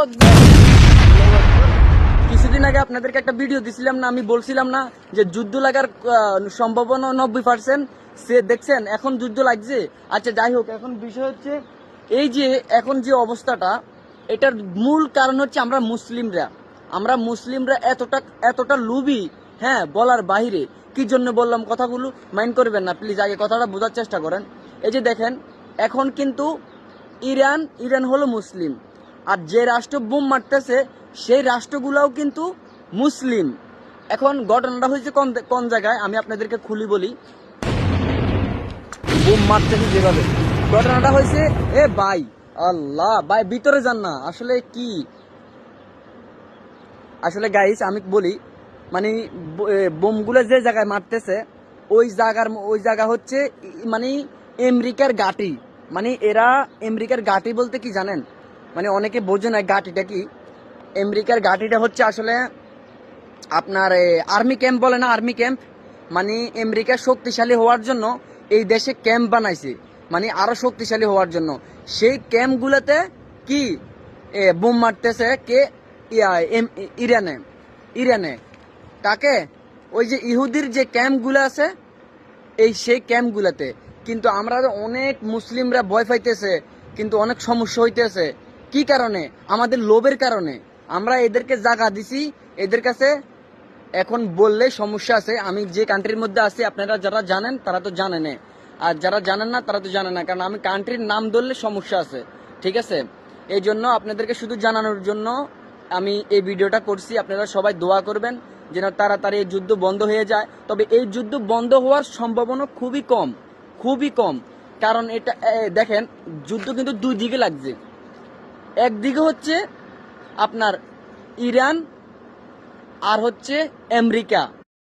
আকবার। কিছুদিন আগে আপনাদেরকে একটা ভিডিও দিছিলাম না, আমি বলছিলাম না যে যুদ্ধ লাগার সম্ভাবনা 90%, সে দেখছেন এখন যুদ্ধ লাগছে। আচ্ছা যাই হোক, এখন বিষয় হচ্ছে এই যে এখন যে অবস্থাটা, এটার মূল কারণ হচ্ছে আমরা মুসলিমরা এতটা লুবি, হ্যাঁ বলার বাইরে। কি জন্য বললাম কথাগুলো মাইন্ড করবেন না প্লিজ, আগে কথাটা বোঝার চেষ্টা করেন। এই যে দেখেন, এখন কিন্তু ইরান হলো মুসলিম, আর যে রাষ্ট্র বোম মারতেছে সেই রাষ্ট্রগুলোও কিন্তু মুসলিম। এখন ঘটনাটা হয়েছে কোন জায়গায় আমি আপনাদেরকে খুলি বলি। বোম মারতেছে যেভাবে, ঘটনাটা হয়েছে ভাই, আল্লাহ ভাই ভিতরে যান না। আসলে গাইস আমি বলি, মানে বোমগুলো যে জায়গায় মারতেছে ওই জায়গা হচ্ছে মানে আমেরিকার ঘাঁটি। মানে এরা আমেরিকার ঘাঁটি বলতে কি জানেন, মানে অনেকে বোঝে না ঘাঁটিটা কি। আমেরিকার ঘাঁটিটা হচ্ছে আসলে আপনার আর্মি ক্যাম্প বলে না, আর্মি ক্যাম্প। মানে আমেরিকা শক্তিশালী হওয়ার জন্য এই দেশে ক্যাম্প বানাইছে, মানে আরো শক্তিশালী হওয়ার জন্য। সেই ক্যাম্পগুলোতে কি বোম মারতেছে কে? ইরানে। ইরানে কাকে? ওই যে ইহুদির যে ক্যাম্পগুলো আছে, সেই ক্যাম্পগুলোতে। কিন্তু আমরা অনেক মুসলিমরা ভয় পাইতেছে, কিন্তু অনেক সমস্যা হইতেছে। কি কারণে? আমাদের লোভের কারণে। আমরা এদেরকে জায়গা দিছি, এদের কাছে এখন বললে সমস্যা আছে। আমি যে কান্ট্রির মধ্যে আছি, আপনারা যারা জানেন তারা তো জানেন, আর যারা জানেন না তারা তো জানে না, কারণ আমি কান্ট্রির নাম ধরলে সমস্যা আছে, ঠিক আছে? এই জন্য আপনাদেরকে শুধু জানানোর জন্য আমি এই ভিডিওটা করছি। আপনারা সবাই দোয়া করবেন যেন তাড়াতাড়ি এই যুদ্ধ বন্ধ হয়ে যায়। তবে এই যুদ্ধ বন্ধ হওয়ার সম্ভাবনা খুবই কম, খুবই কম। কারণ এটা দেখেন, যুদ্ধ কিন্তু দুই দিকে লাগছে। একদিকে হচ্ছে আপনার ইরান, আর হচ্ছে আমেরিকা।